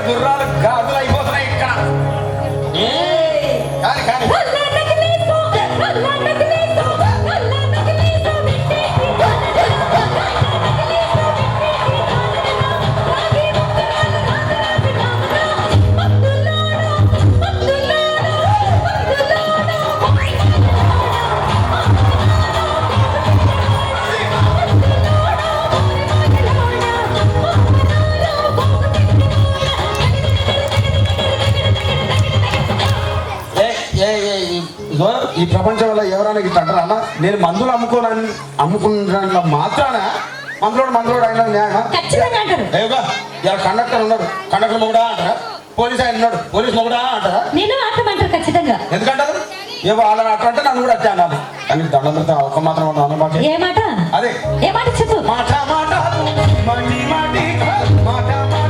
గుర్రాలు గాజులు అయిపోతున్నాయి ఇక్కడ. కానీ కానీ ఈ ప్రపంచంలో ఎవరైనా ఇట్లా అంటారా అన్న? నేను మందులు అమ్ముకున్న మాత్రాన మందులోడు అయినా న్యాయమా? ఇలా కండక్టర్ ఉన్నాడు, కండక్టర్ మొగుడా అంటారా? పోలీస్ ఆయన ఉన్నాడు, పోలీస్ మొగుడా అంటారా? ఖచ్చితంగా ఎందుకంటారు? ఏవో వాళ్ళని అట్లా అంటే నన్ను కూడా అట్టే అన్నారు. కానీ దండం పెడతా ఒక మాత్రం అదే చెప్పు. మాట మాట మాటి మాటి మాట మాట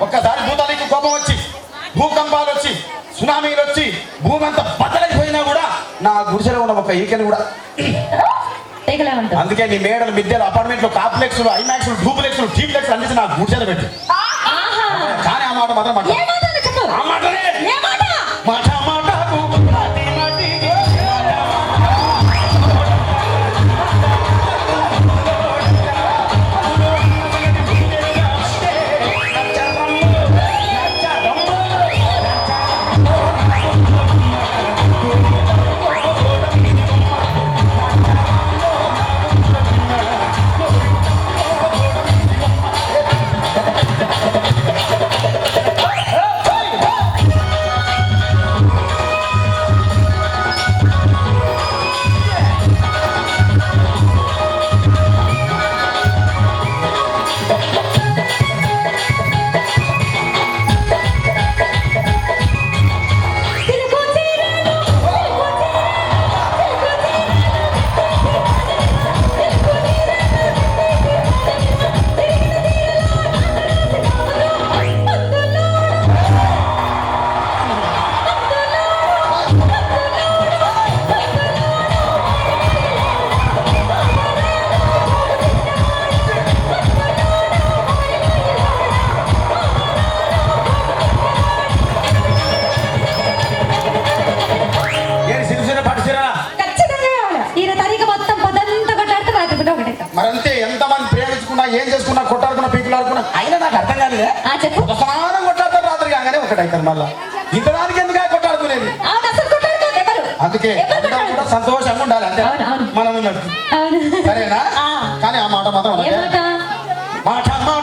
ఒక్కసారి భూతానికి కోపం వచ్చి భూకంపాలు వచ్చి సునామీలు వచ్చి భూమి అంతా బద్దలైపోయినా కూడా నా గుడిసెలో ఉన్న ఒక ఈకని కూడా అందుకే నీ మేడలు మిద్దెలు అపార్ట్మెంట్లు కాంప్లెక్స్లు ఐమాక్స్లు డూప్లెక్స్లు టీప్లెక్స్ అన్ని నా గుడిసెలో పెట్టి. కానీ ఆ మాట మాత్రం ఆ మాటనే మాట మాట మరంతే ఎంతమంది ప్రేమించుకున్నా ఏం చేసుకున్నా కొట్టాడుకున్నా పీకులాడుకున్నా అయినా నాకు అర్థం కాలేదే. సమానం కొట్టాడుతారు రాత్రి కాగానే ఒకటైతారు. మళ్ళా ఇంతదానికి ఎందుకు కొట్టాడుకునేది? అందుకే కూడా సంతోషంగా ఉండాలి అంతే మనం ఉన్నట్టు. సరేనా? కానీ ఆ మాట మాత్రం మాట మాట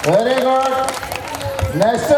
వెరీ గుడ్ నెక్స్ట్